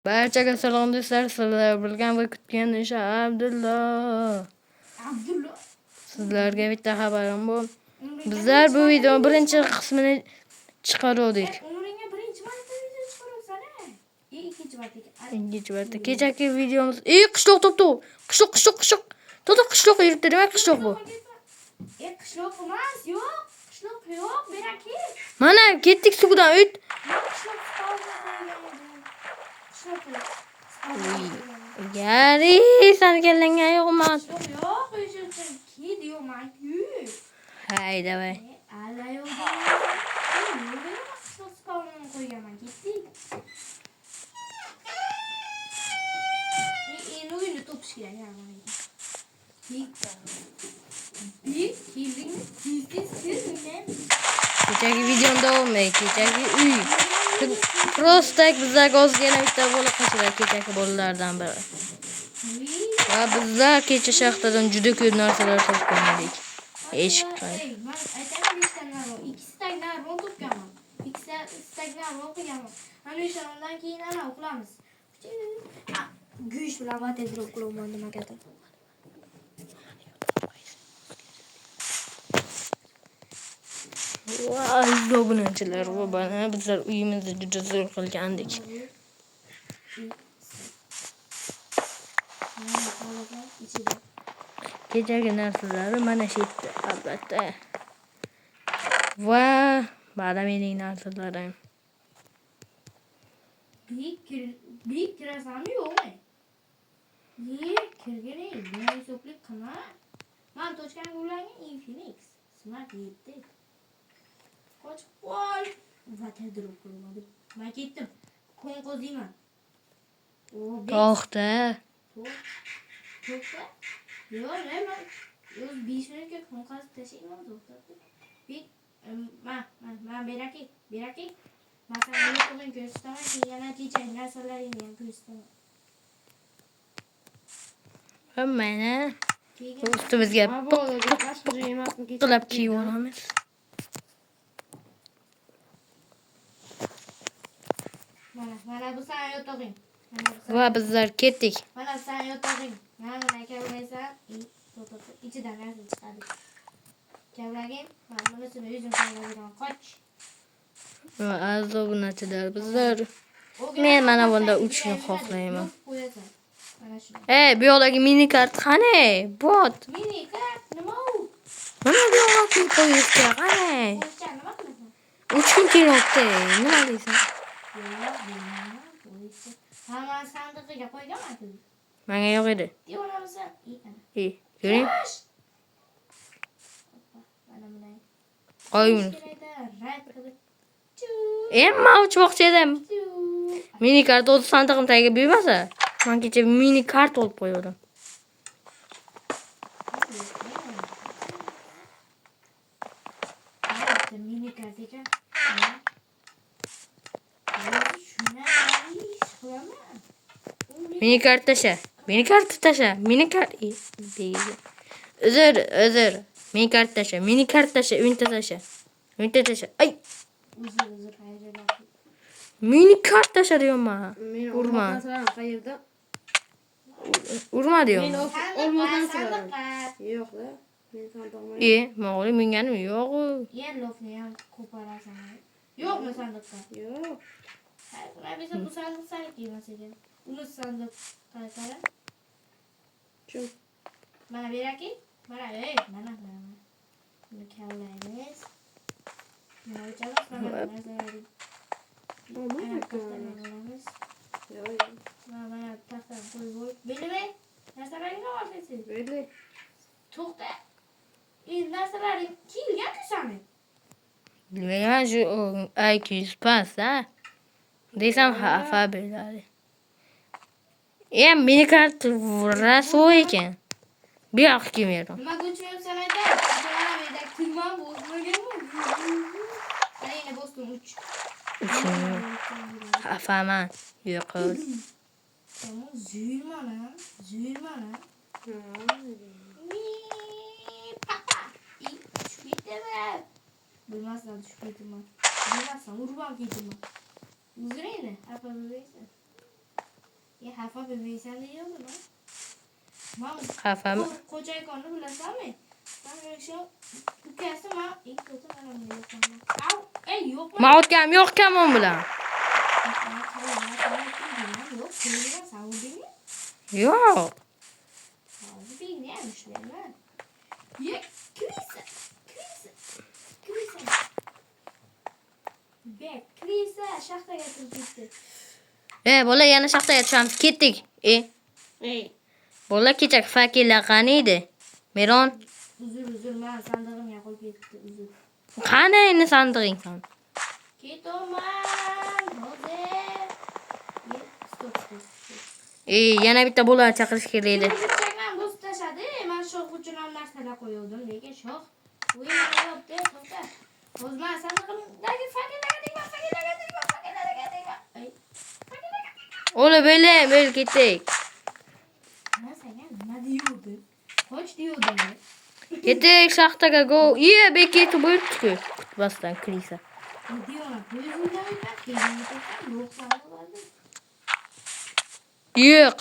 Barchaga salom do'stlar, sizlar bilgan va kutgan o'sha Abdullo. Sizlarga bitta xabarim bor. Bizlar bu video birinchi qismini chiqardik. Umringga birinchi marta video chiqaryapsan-a? Ikkinchi marta. Kechagi videomiz qishloq topdi. Qishloq. To'da qishloq yuribdi, demak qishloq bu. Qishloq emas, yo'q. Qishloq yo'q, beraki. Mana ketdik suvdan o't. Gari, sen kelanga yo'qman. Yo'q, o'sha ki diyorman-ku. Hayda voy. Alla yo'q. Qishloq spawnini qo'yganman, ketdik. Endi o'yinda topish kerak ya mana. Kechagi videomda olmay, kechagi uy. Просто bizlarga ozgina bitta bola qo'shiladi, kechagi bolalardan biri. Va bizlar kecha shaxtadan juda ko'p narsalar topgan edik. Eshikdan. Men aytaman, 5 ta narvon, 2 stagnar ron topganman. 2 stagnar ron qilganman. Mana o'shandan keyin ana uxlamiz. Go'sht bilan vatedrop qilaman nimagadir. Voy, obunachilar, va bana bizlar uyimizni juda zo'r qilgandik. Kechagi narsalar mana shu yerda albatta. Va ba'da mening narsalarim. Big kirasanmi yo'qmi? Kirgani, men hisoblik qilma. Men tochkani ulangan Infinix Smart 7. Qochib qol. Vatedrop qilaman. Men ketdim. Qo'ng'oziyman. To'xta. To'xta. Yo'q, men 5 minutga qo'ng'oz tashlayman, to'xta. Men beraki. Men sana yo'qlig'ini ko'rsataman, keyin yana kechagi narsalaringni ham ko'rsataman. Mana ustimizga qilib kiyib olamiz. Mana bu sana yotog'ing. Va bizlar ketdik. Mana sana yotog'ing. Mana kavlaysan, ichidan narsa chiqadi. Kavlagim, mana bunisini o'zim kavlayman, qoch. Va azobunachilar bizlar. Men mana bunda 3 kun xohlayman. Bu yoqdagi mini kart qani? Bot. Mini kart nima u? Mana bu yoqqa qo'yishga qani? Nima qilasan? 3 kun kerakda. Nima deysan? Hamma sandiqiga qo'yganman-ku. Menga yo'q edi. Devonasan. Ko'ring. Mana bunday. Qo'ying. Rad Men uchmoqchi edim. Mini kart o'z sandig'im tagiga bo'lmasa, men kecha mini kart olib qo'ydim. mini kart ekan. Mini kart tasha. Mini kart tasha. Mini kart. Uzr. Mini kart tasha. Mini kart tasha. Unta tasha. Unta tasha. Ay. Uzr, hayırlar. Mini kart tasha diyorum. Urma. Qayerda? Urma diyorum. Men olmadan so'radim. Yo'q da. Men sandiqman. Ma'lum menganim yo'q. Lofni ham ko'parasan. Yo'qmi sandiqqa? Yo'q. Hayır, biz bu sandık sanki mesela. Ulu sandık qara. Chun. Mana beraki? Mana mana. Buni kavlaymiz. Mana o'chamiz, mana narsalarni. Mana taxtalarimiz. Yo'q. Mana taxta qo'yib. Bilmay. Narsalaringni olasiz. Belli. To'xta. Narsalaring kelgan-ku sani. Bilmayman shu IQ pas, ha? Desam xafa bo'ladi. Mini kart rasvoy ekan. Bu yoq kelmaydi. Nima go'chmayapsan ayta? Mana bu yerda kulman bosmaganmi? Mana endi bosdim 3. Xafaman. Yo'q. Tamam, zuyurmana. Papa. Tushib ketaman. Bilmasdan tushib ketaman. Bilmasdan urban ketaman. Uzrayni, apa uzraysan? Menga xafa bo'lmaysan deyapman. Men Xafami? Xo'jaykonni bilasanmi? Men o'sha ukasi men ilk o'zi mana bunday yapaman. Au, ey yo'qmi? Men o'tgam yo'q kamon bilan. Yo'q, qo'ygan Saudiymi? Yo'q. Saudiyni ham ishlayman. Ye, krisa. Bek, krisa shaxtaga turibdi. Bola yana shaxtaga tushamiz. Ketdik. Ey. Bola kechak fakirlar qani edi? Meron, Uzr, men sandig'imga qo'yib ketdi, uzr. qani endi sandig'ing san? Ketaman, hozir. Stop. Yana bitta bola chaqirish kerak edi. Chakman bo'z tashadi. Men shox uchun ham narsalar qo'ygandim, lekin shox o'yinlayapti, to'xta. Hozir men sandig'imdagi fakirlarga tegma. Ay. Ola bo'l ketdik. Men senga nima deyapti? Qoch deyapti. Ketdik shaxtaga go. Beketib bo'ldi-ku. Kutmasdan kirisa. Deyapman, ko'zingdan keyin yo'qsan bo'ladi.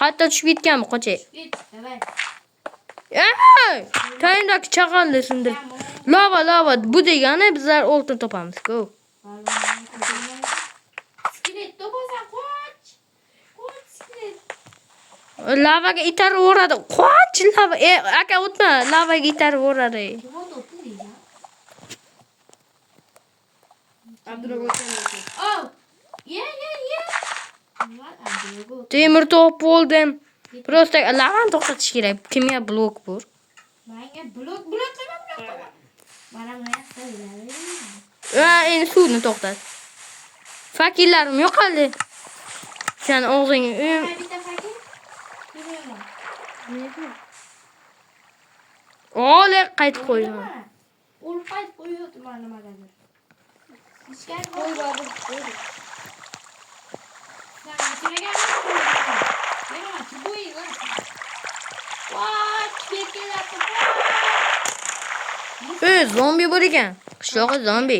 Qayta tushib ketganmi, qo'chay? Git, davay. Tayindagi chaqalni sindir. Lava, bu degani bizlar oltin topamiz-ku. Skelet topasan, qoch. Qoch skelet. Lavaga itarib o'radi. Qoch lava. Aka o'tma, lavaga itarib o'radi. Nima topdi deysan? Abdurag'otan. Oh! Ye. Nima Abdurago? Temir top bo'ldim. Prosta lavani to'xtatish kerak. Kimga blok bor? Menga blok qilma. Mana buni qo'yadi. Endi suvni to'xtat. Fakirlarim yo'qoldi. Sen o'g'ling Bitta fakir. Ko'raman. Ole qaytib qo'yma. O'lib qaytib qo'yibdi mana nimagadir. Ishga Qo'y babur, qo'y. Zombi bor ekan. Qishloqda zombi.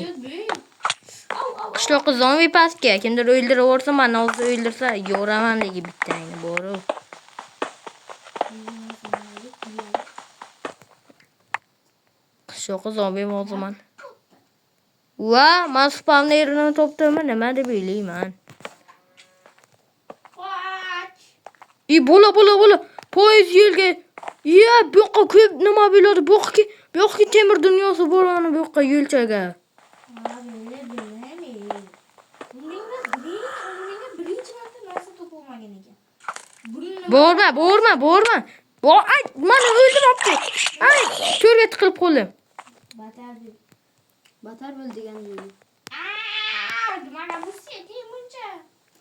Qishloqda zombi pastga. Kimdir o'ldirib o'rsa, meni o'zi o'ldirsa, yo'raman degi bittangni bor. Qishloqda zombi bo'lman. Men spawnerni topdim, nima deb o'ylayman? Bola. Poyezd yo'lga. Bu yoqqa ko'p nima bo'ladi. Bu yoqqa temir dunyosi bor, ana bu yoqqa yo'lchaga. Borma. Ay, meni o'ldiribdi. Ay, to'rga tiqilib qoldim. Batar bo'l degan joyi. Mana bu seti muncha.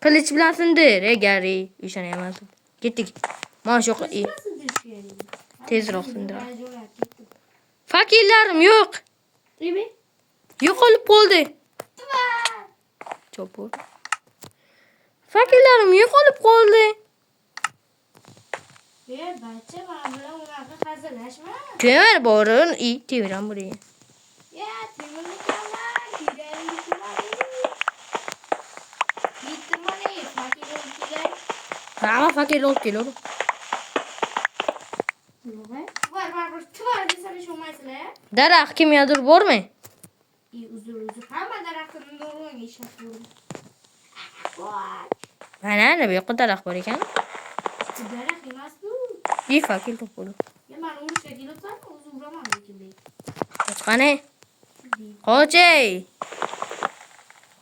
Qilich bilan sindir, Gari. O'shani emas. Ketdik. Mana shu tezroq sindir. Fakirlarim yo'q. Nima? Yo'qolib qoldi. Chopur. Fakirlarim yo'qolib qoldi. Bacha, men bilan unaqa hazillashma. Temir borin, temir ham bor. Temirni kamar, kiyganini kimadi? Bitirmani, fakir olib kelay. Fakir olib keladi. Var, desam ishonmaysizlar. Daraxt kimgadir bormi? Uzr. Hamma daraxtni nurg'onga ishlab ko'rdim. Mana bu yoqda daraxt bor ekan. Daraxt emas bu. Fakir topdi. Men urushga kelibsan, o'zi uraman lekin. Qani? Qo'chay.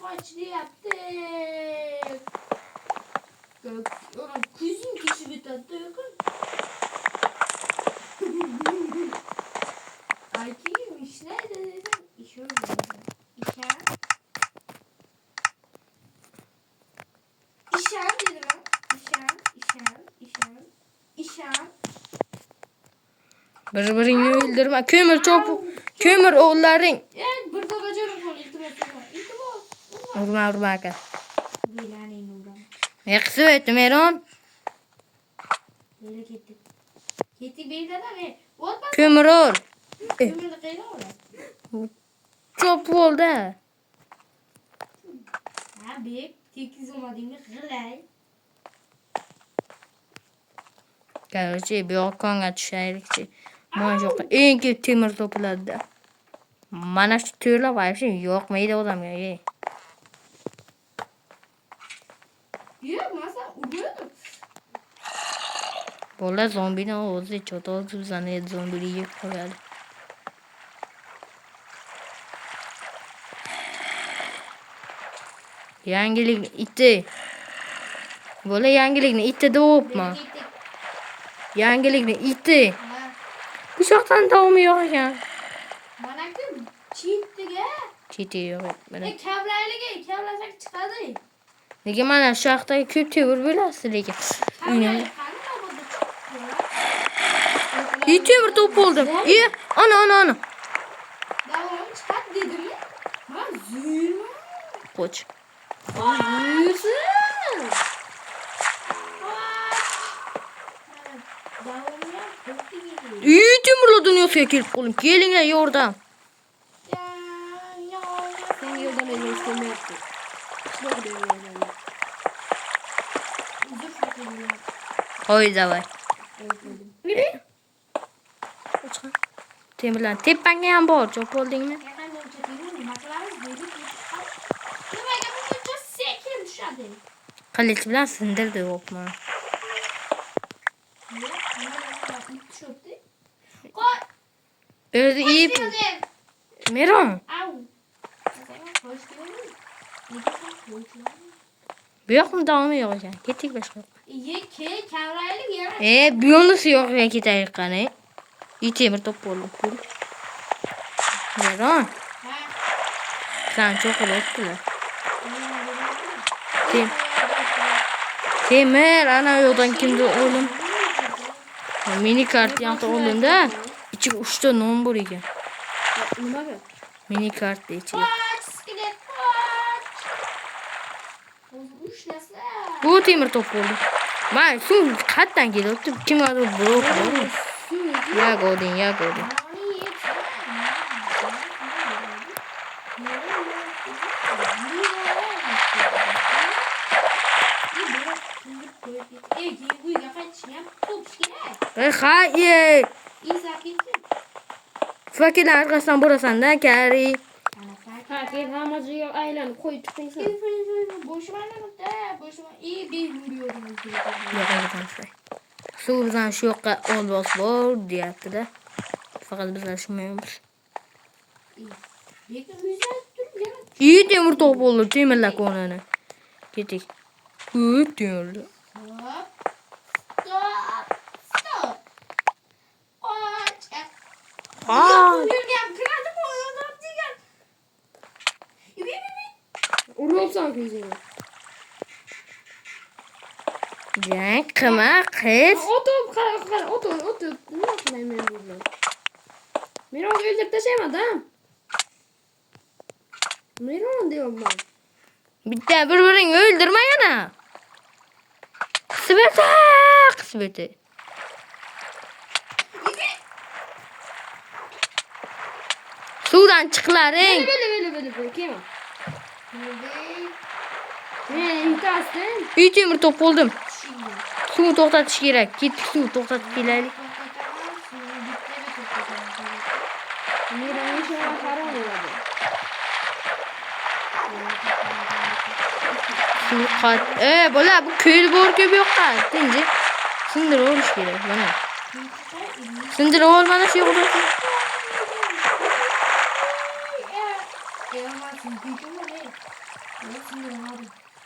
Qoch deyapti. Ona ko'zing keshib o'tadi yo'qmi? Ayting, ishlaydi dedim. Ishon. Ishon dedim. Ishon. Bir-biringni o'ldirma. Ko'mir o'g'llaring. Bir babajonim qo'l iltimos. Urma aka. Bilaning uraman. Qisib aytdim, Meron. Nega ketdik? Ketdik beydadan ne? O'tma. Ko'mir ol. Ko'mirni qayerdan oladi? Chop bo'ldi. Bek, tekiz olmadingmi? G'ilay. Короче, Byokonga tushaylikchi. Mana shu eng ko'p temir topiladi. Mana shu to'rla voобще yoqmaydi odamga. Yok masa uruyordum. Bola zombini o'zi cho'tol bizani zombini yeb qo'yadi. Yangilik iti. Bola yangilikni iti deyapman. Gittik. Yangilikni iti. Ha. Bu yoqdan davomi yo'q ekan. Mana kim chitdiga. Cheti yo'q. Mana. Kavlayliga kavlasak chiqadi. Nega mana shu yoqdagi ko'p temir bo'lasiz lekin. Kavlay qani bo'ldi chiqdi. Temir top bo'ldim. Ana. Davom chiqadi dedimmi? Ha, zuyma. Qoch. Zuysin. Davomga qo'ydik. Temirlar dunyosiga kelib qoldim. Kelinglar yordam. Sen yordam edemezsin. Çok diyorum. Hoy davay. Temirlar tepangga ham bor. Chop oldingmi? Qilich bilan sindirdi o'pma. O'zi ip. Meron. Bu yoqni davomi yo'q ekan. Ketdik boshqa yoqqa. Bu yo'lisi yo'q ekan ketaylik qani. Temir top bo'ldi. Meron. Sen çok ulaştılar. Temir ana yoldan kimdi oğlum? Mini kart yaptı oğlum da. İçi uçta non bor ekan. Nimaga? Mini kart da içi. Bu temir top oldu. Vay su kattan geliyordu. Kim aldı bu? Ya godin. Hayır. Fakirler arkasından burasından da kari. Fakir hamacıya aylanıp koyup çıktıysa. Boşuma iyi bir vuruyorum. Yo'q ekan. Suv bizdan shu yoqqa olbos bor deyapti-da. Faqat bizlar tushunmaymiz. İyi temir top oldu. Temirlar konani. Ketdik. Temirlar. Urulsan yüzüne. Jang qilma qiz. Otur. Ne yapayım ben burada? Beni onu öldürüp taşıyamadım. Meron diyorum ben. Bitta bir-birini o'ldirma yana. Qisbeti. Suvdan chiqlaring. Böyle. Kim o? Ne intasın? Uy temir top bo'ldim. Suvni to'xtatish kerak. Ketdik suv to'xtatib kelaylik. Meron şu an haram oldu. Suv qat. Bola bu ko'l bor-ku bu yoqqa. Tinji. Sindirib olish kerak mana. Sindirib ol mana shu yoqda.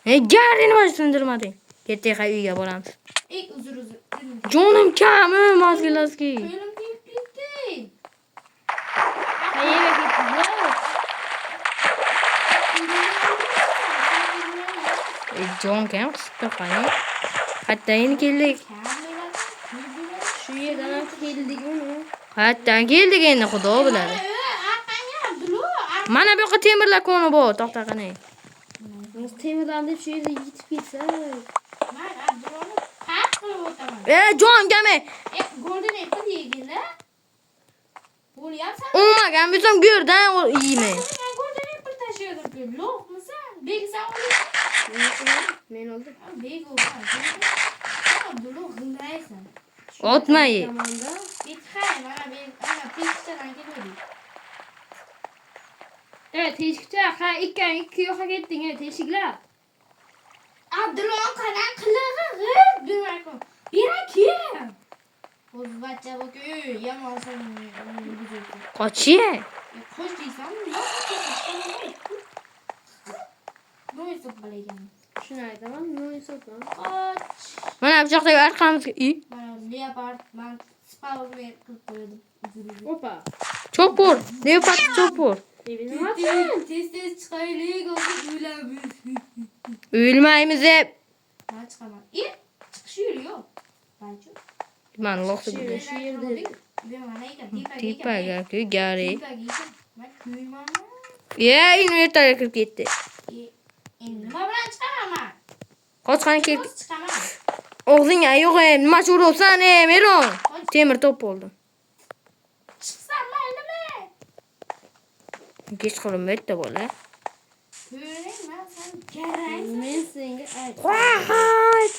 Gari nima sindirmading? Ketdik uyga boramiz. Uzur. Jonim kami mazgilaski. Benim bitti. Hayır gittiler. Jon kam qisibdi qani. Hatta yeni keldik. Şu yerden geldik onu. Hatta keldik endi xudo biladi. Mana bu yoqqa temirlar koni bor, to'xta qani. Nasıl temirden de şu yerde gitip gitse. Jon kami. Olmagan bo'lsam go'rdan yeyman. Men oldu. Otmayı. Zamanında. Bitti hayır bana ana pişten geliyor. Evet teşekkürler. Ha iki yoka gittin. Evet teşekkürler. Abdurrahman kadar kılığına dönmek o. Bir kim? Boz bacca bakıyor. Yaman sen Kaçıyor. Koş değilsen ne yapıyorsun balegen? Şunay tamam. Ne oyun sokma. Kaç. Mana bıçakta arkamızga iyi. Ben leopard ben spawn'ı kırpıyordum. Hoppa. Çok vur. Leopard çok vur. Evini açsın. Tez çıkaylık oldu gülemiş. Ölməyimize. Ben çıkamam. İyi. Çıkış yürüyor. Bence. Man loktu Şöyle şu yerde. Ben bana yıkan. Tipa gaki gari. Ben kuyumam. Ya inverter kırıp gitti. Nima bilan chiqaman? Qochqani keldi. O'z chiqaman. Og'zing yo'q, nima uribsan, Meron? Temir top bo'ldim. Chiqsam maylimi? Kech qolib bitta bola. Ko'ring, men sen garang. Men senga ayt. Qo'yt.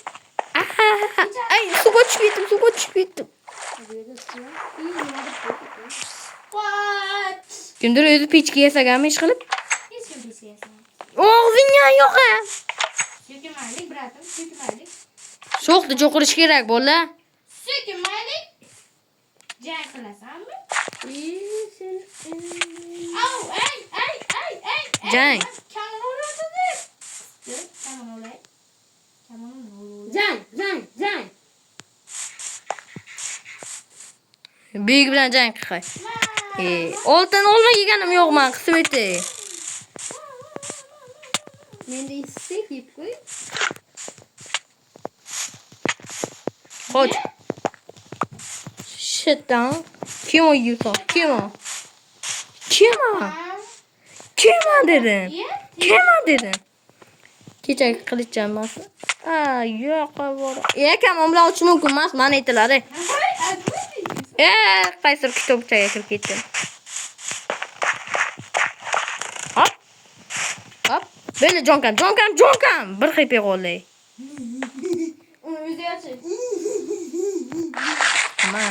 Ay, suvga tushib ketdim. What? Kimdir o'zi pechka yasaganmi ish qilib? Hech kim bilmaysan. Og'zing yo'q. Sökümaylik, bratim, sökümaylik. Sho'xni cho'qirish kerak bola. Sökümaylik. Jang qilasanmi? Sen Au, ay. Jang. Kamon o'rnatadi. Kamon o'lay. Kamon o'lay. Jang. Büyük bilan jang qilay. Oltin olma yeganim yo'q men, qisib etay. Menda istek yeb qo'y. Qoch. Shit down. Kim o Yusuf? Kim o dedim. Kim o dedim. Kecha qilich jamoasi. Yo'q, bor. Kamon bilan uchish mumkin emas, mana aytiladi. Qaysi kitobchaga kirib ketdim. Hop. Böyle jonkam. Bir xip qo'llay. Uni o'zi yashir. Mana.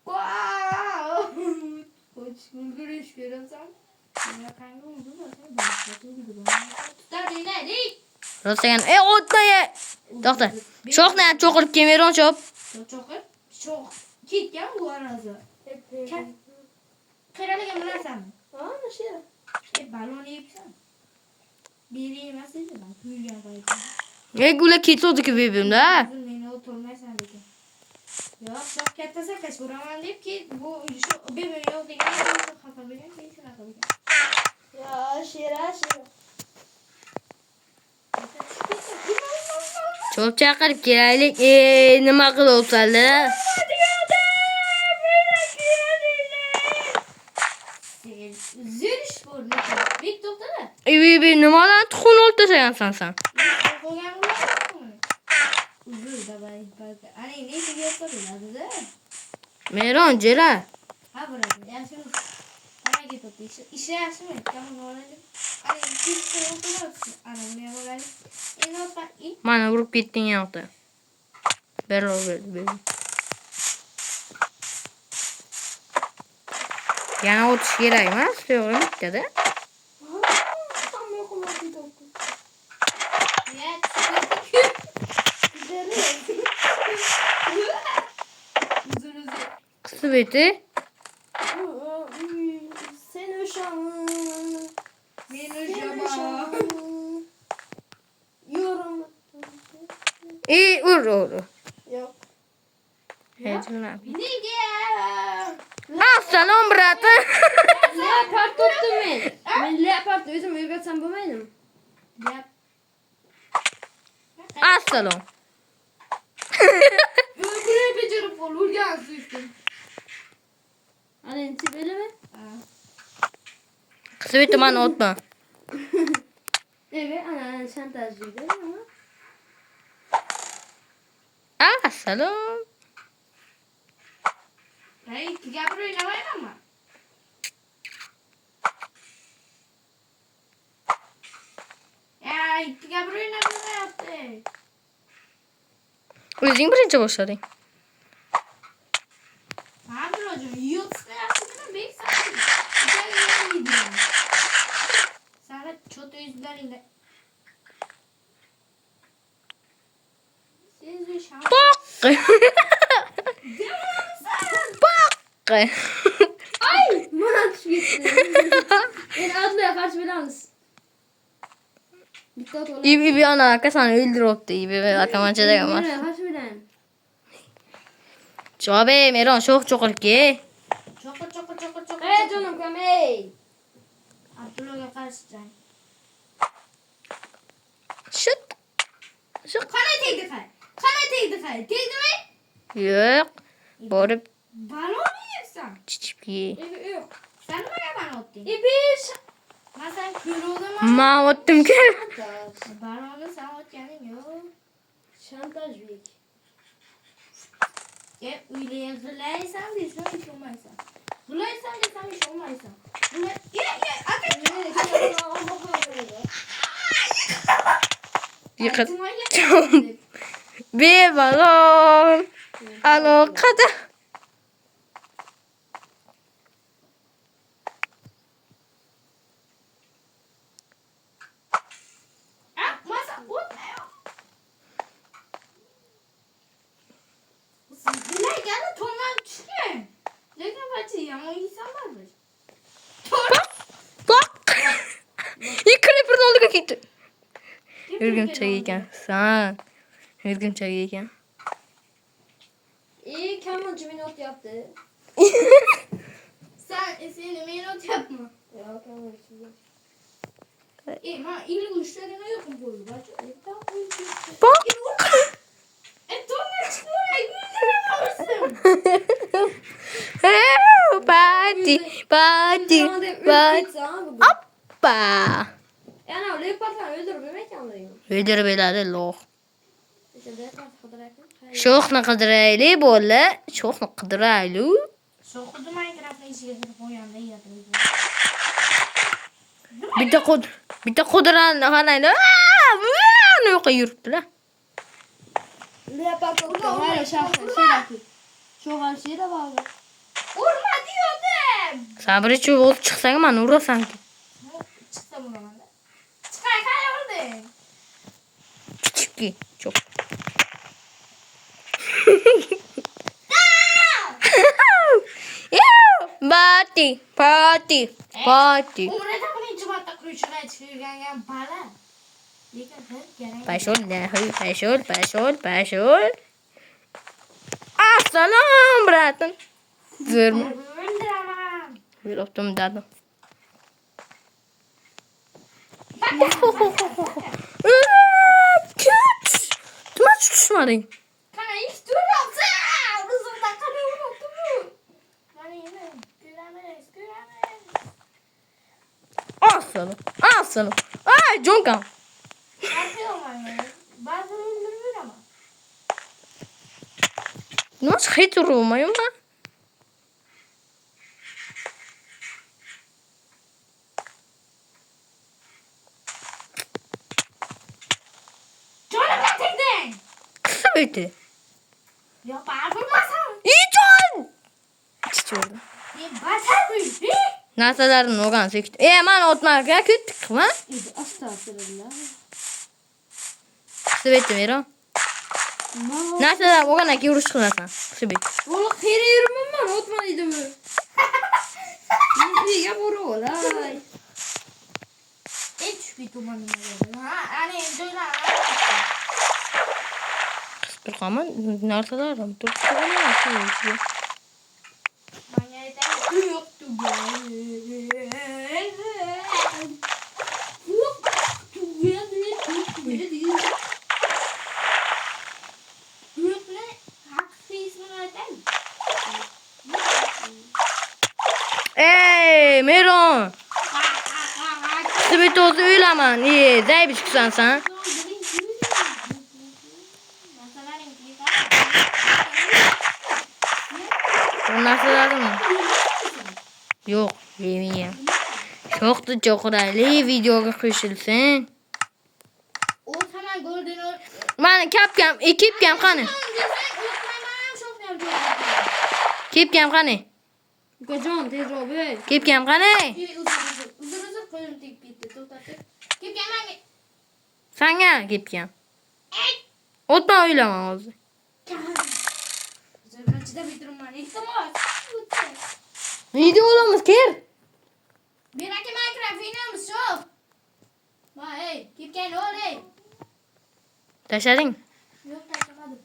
Wow! Koç gülgürüş görüyorsan. Ya kanka oldu da sen tutar dinledik. Rosagan. O'tmay. To'xta. Sho'xni ham cho'qirib kelmayron chop. Çok ketgan bu arası. Qiralagan bilasanmi? Ha, nasıl? Balon yeyibsan. Biri emas edi, men kuygan paytim. Gula ketuvdik bebimda. Meni o'tirmaysan lekin. Yo'q, shoh katta sakash uraman deb ki bu shu bebim yo'q degan xafa bo'lgan, keyin shunaqa bo'lgan. Ya şera. Chop chaqirib kelaylik. Nima qilyapsanlar? Zülüş bu ne? Bir to'xtada. Nimadan tuxun olib tashlagansan sen? Qo'ygan bo'larmi? Uzr, давай. Ana ne deyapti biladi-da. Meron jela. Ha, bo'ladi. Yaxshi. Ana ketdi. Ishi yaxshimi? Kamon oladi. Ana ikki o'tiribdi. Ana men oladi. Endi opa. Mana urib ketding yoqda. Berib. Yana o'tish kerak emas, to'g'ri bittada. Qisib eti. Sen uşağın. Meni jama. Yorum. Ur. Yok. Hejuna. Nega? Salom brata. Leopard tuttum men. Men leopard o'zim o'rgatsam bo'lmaydimi? Yap. Assalom. Buraya becerip olurgan suystum. Ana endi belami? Qisib eti mana o'tma. Evet, ana şantajlıydı ama. Assalom. Hey, gapir o'ynamaymanmi? Gapir o'ynab yurmayapti. O'zing birinchi boshlading. Ha birojim yiyorsa yaxshigina beksan. Ichariga sana cho'ta yuzlaringda. Siz bir şans. Bak. Ay! Bana atış gitti. Beni Adlı'ya karşı belanız. Dikkat ol. İbi ana arka sana öldürüptü. İbi akamanca da yapmaz. Beni karşı belan. Çoğbe Meron çok ki. Çokur. Hey canım kam hey. Abdullah'a karşı can. Şut. Kana tegdi kay. Tegdi mi? Yok. Borib Balon mu yeksan? çiçip ye. İbi yok. Sen mi bana attın? İbi. Ben sen kırıldım Ma ottum ki. Şantaj. Balonu sen atyanın yok. Şantaj büyük. Öyle hırlaysan bir sen hiç olmaysan. Hırlaysan bir sen hiç olmaysan. Yıkıt. Bir balon. Alo kadar. Masa unutmuyor. Bilal geldi tonlar çıkıyor. Lekin bacı yaman insanlar var. Bak. İlk creeper oldu ki gitti. Hürgüm çayıyken. Sen. Hürgüm çayıyken. İyi kemançı minot yaptı. Senin minot yapma. Ya kemançı. Ma ilk uçlarına yok mu boyu bacı? Bak. Tonlar çıkıyor. 100 lira alırsın. Parti. Hoppa. Yani öyle patlan öldürmemek anlayayım. Öldür belade loh. İşte de kadar. Şoxna qidirayli bola. Şoxna qidirayli. Sokudu Minecraft'ın içine girip o yanda yatırdı. Bitta qudiran hanayla. Ne yo'qa yuribdilar. Ne patlan? Hayır şahsen. Şoğal şey de var. Urma diyordum. Sabri chu o'z chiqsang meni urasan ki. Çıksa bu zamanda. Çıkar kay orada. Kichikki. Çok. Parti. Umreda buni jimatda quruvchilar chiqargan bala. Lekin bir kerak. Pashol. Assalom, bratim. Zo'rmi? Öldüramam. Yuribdim dadim. Kut. Nima tushmading? Kana hiç durmamsa. Rızımda kana unuttum. Bana yine gülemeyiz. Assalom. Ay, jonkam. Yapıyorum anne. Bazen öldürür ama. Nima hech urmayman ben. Canım getirdim. Kısa ötü. Ya bağırmasam. İyican. Chichordim. Basar bu. Narsalarimni o'rganib sekdi. Men o'tmarga ketdik, ha? Astagfirullah. Sibet Mero. Narsalar o'rganib keyin urush qilasan. Sibet. Oğlum kere yürümem ben otmalıydım. Ya boru olay. Hiç bir dumanım yok. Ha, hani duylar. Turqaman narsalarim turqaman. Manyadan yoktu bu. Ey, Mero. Sibet o'zi o'ylaman. Zayib chiqsan sen. Bu narsalarimi? Yo'q, yemayman. Shoxdi cho'qirali videoga qo'shilsin. O sana gördüğünü Mani kapkam, kepkam qani? Kepkam qani? Ukajon tezroq bo'l. Kepkam qani? Uzr qo'lim tegib ketdi. To'xtatib. Kepkam menga. Sanga kepkam. O'tma o'ylama hozir. Zirvachida bitirman. Iltimos. Video olamiz, ker. Beraki Minecraft o'ynaymiz, shu. Va, ey, kepkani ol, ey. Tashlading? Yo'q, tashlamadim.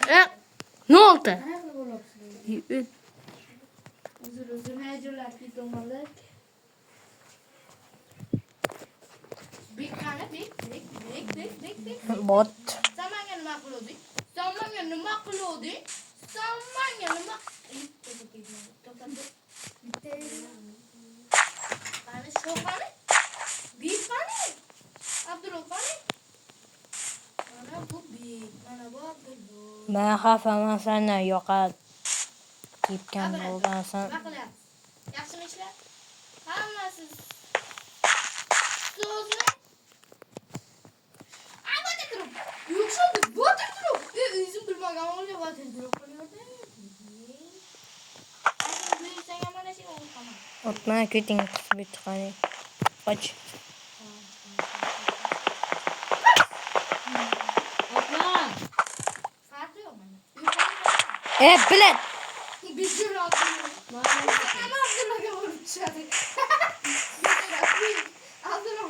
Eh, ne oldu? Uzr, hayajonlar ketolmadik. Bekkani, bek. Bot. Sen menga nima qiluvding? Qani, shu qani? Bek qani? Abdulloh qani? Mana bu bek, mana bu Abdulloh. Ben xafaman senden yo'qot. Kepkam bo'lgansan. Nima qilyapsiz? Yaxshimi ishlar? Hammasi so'zni. Ay, bo'ta turib. Yo'qshadi, bo'ta turib. O'zim bilmagan o'g'li bo'ta turib qo'yardi. Ay, senga mana shu o'qaman. O'tma keting qisib bitqani. Qoch. Farqi yo'q mana. Bilet. Bizga Abdullahga urib tushadi. Abdullah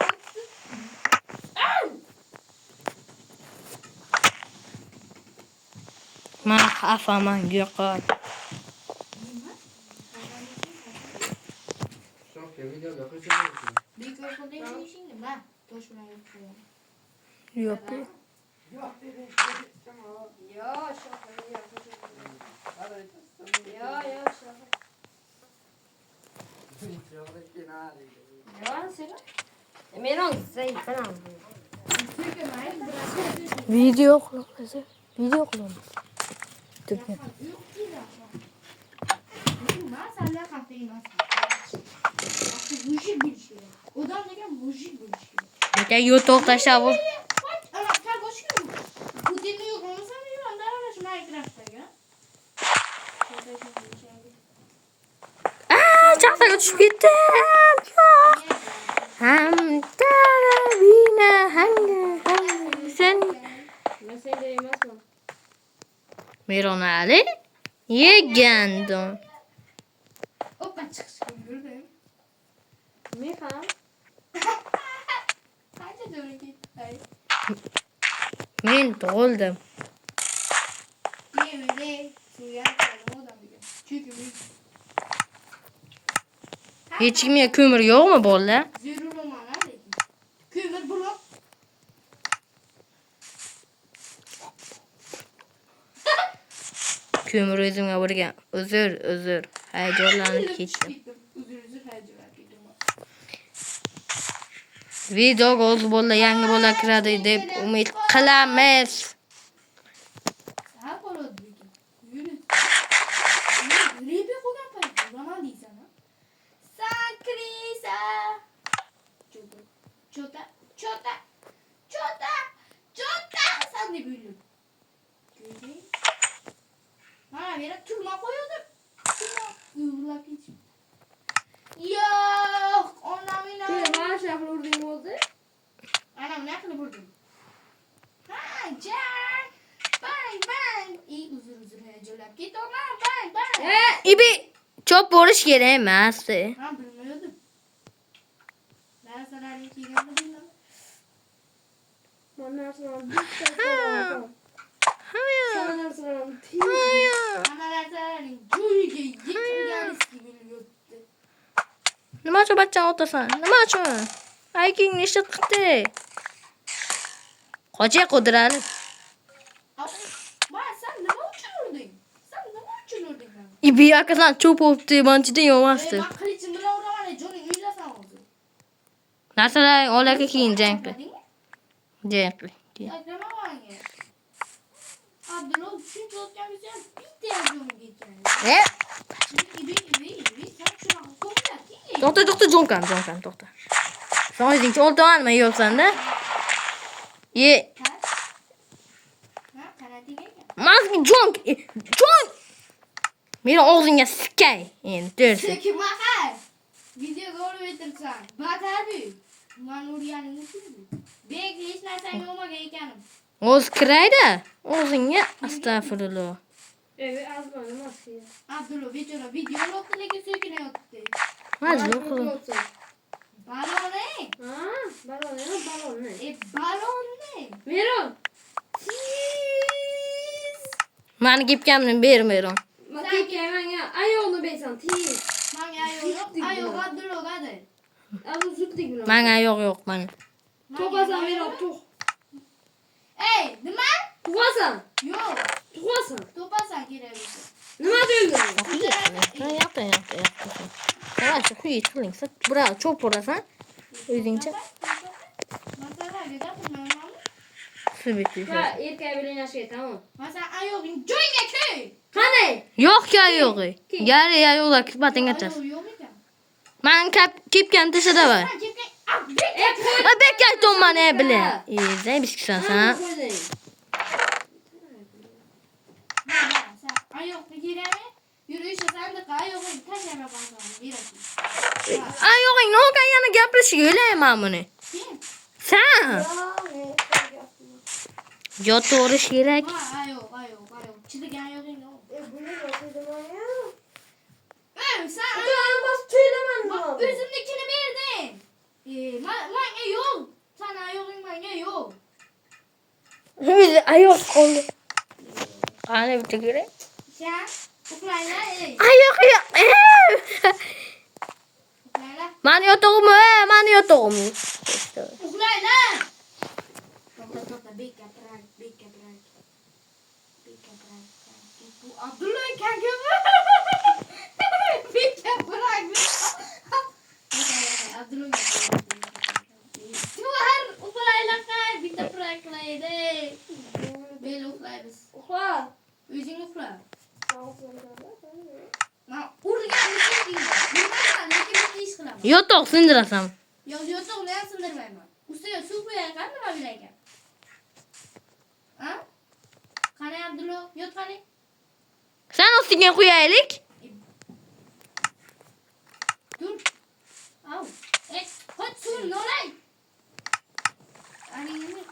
Men xafaman yo'qot. Bekor qildingmi ishingni? Ma, tosh bilan urib qo'yaman. Yo'q. Video qilamiz. Video qilamiz. YouTube'ga. Ma, senlar qanday emassan. Mujik bo'lish kerak. Odam degan mujik bo'lish kerak. Aka YouTube tashlab ol. Ana, kal bo'lish kerak. Putinni yo'qlamasam, yonda arash Minecraft'dagi. Chaqsaga tushib ketdim. Ham tarabina hanga sen Men senga emasman. Miron Ali yegandon. Oppa chiqishga yurdim. Men ham. Qancha joyga ketdi? Men tug'ildim. Yemini suyaklarni odam degan. Chunki men Hech kimga ko'mir yo'qmi bolalar? zerulaman lekin. Ko'mir buloq. Ko'mir o'zimga o'rgan. Uzr. Hayajonlanib ketdim. Uzr, hayajonlanib ketdim. Videoga o'z bolalar yangi bolalar kiradi deb umid qilamiz. Ha, bo'ladi lekin. Yuri. Rebe qo'ygan payt nima deysan? Sakrisa. Chota. Sen ne büyüdün? Göreyim. Ha, beni turma koyuyordu. Turma. Uyurlar hiç. Yok. Ondan Sen inan. bana şafır urdun oldu. Anam ne kadar vurdun? Ha, Jack. Bang. İyi uzun heyecanlar. Git ona bang. İbi çok boruş kerak emas. Ha, bilmiyordum. Ben sana ne diyeceğimi bilmem. Bana sana bir şey sorarım. Sana sana bir Ama ben sana Joy'ga yetkilerisi biliyordu. Nima uchun bachchani otasan? Nima uchun? Aykingni eshitqitdi. Qocha qodirali. Ma, sen nima uchun urding? Bana? İbi akasan cho'p o'pdi, manchida yo'masdi. Ben qilichim bilan uraman, Joy'ni uylasan hozir. Narsalar olarga keyin jang qil. Jang qil. Akrama menga. Abdulloh shuncha o'tgan bizga bitta yazdim ketgan. İbi, sen şuna ko'nglar. To'xta, to'xta, jonkan, to'xta. Sen o'zingcha o'ltirmanmi yo'qsanda? Ye. Ha, qanaqa ekan? Mazgi jon. Meni og'zingga sikkay. Endi dersin. Sekin mahal. Videoga olib o'tirsan. Batabi. Men urganim uchun. Bek hech narsani yo'magan ekanim. O'z kirayda. Og'zingga astag'firullah. Evet az bana nasıl ya? Abdullah bechora video o'qiligi so'kinayotdi. Majbur qildim. Baloni. Ha, balon ne? Balon ne? Balonni. Meron. Mani gepkamni bermayman. Bakayım hemen ya. Ayağını beysan tiz. Menga ayoq yo'q. Ayoq Abdullah'gadir. Abu zutlik bilan. Manga yo'q mana. Topasan Meron tuk. Ey, nima? Tukasan. Yo'q. Tukasan. To'pasan kerak bo'lsa. Nima deydi? Yo'q. Mana shu quyi qiling. Bura cho'pirasan. O'zingcha Masalan, gapirmayman. suv bitti. Ha, erkek bilen yaşıyor tamam. Masalan, ayog'ing joyiga koy. Qanday? Yo'q-ku yo'q. Gari yo'qlar kisbating achas. Ayoq yo'q ekan. Men kepkan tishida bor. Ha, kepgan. Bekka aytman bile. Zey bisksan sen. Ayoqni kerakmi? Yurishi sandiqqa ayog'ing tashlama bozorga berasiz. Ayog'ing no'gan yana gapirishga o'ylayman buni. Kim? Sen. Yo'torish kerak. Ha, ayoq. Chidagan ayog'ing yo'q. Sen o'zimnikini berding. Menga yo'q. Sen ayog'ing menga yo'q. O'zi ayoq qoldi. Qani bitta kerak? Sen uxlaylar, ey. Ayoq yo'q. Uxlaylar. Mani yotog'im. Uxlaylar. To'xta, bek gapirar. Bu Abdullah kankami? Bek gapirar. Abdullah gapirar. Tuvar, uxlaylar qay, bitta prank qilaydi. Bel uxlaymiz. Uxla. O'zing uxla. Men urganimni bilmayman, lekin bitta ish qilaman. Yotoq sindirasan. Yotoqni ham sindirmayman. Ustiga suv qo'yaykan, nima bilaykan? Ha? Qani Abdullah, yot qani. Sen ustiga qo'yaylik. Dur. Au. Hot suvni olay. Ani bilmayman.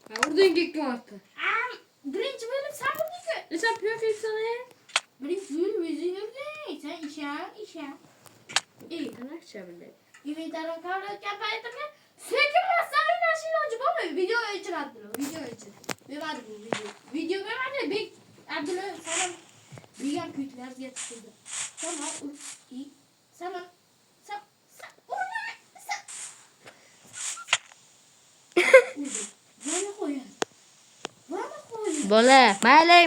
Ha, oradan gektim artık. Birinchi bo'lib sabrdiki. Sen piyafet sana ya. Birinchi bo'lib o'zing yurding. Sen ishon. Sen akşamında. Inventarim qavlayotgan paytimda sekinmasdan o'ynash iloji bormi? Video o'chiradi. Bermadi bu video. Video bermadi. Bek Abdullah sana degan kuytlar yetishdi. Tamam. Sana Bola, mayli.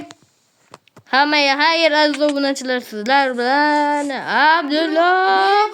Hammaga xayr aziz obunachilar, sizlar bilan Abdulloh.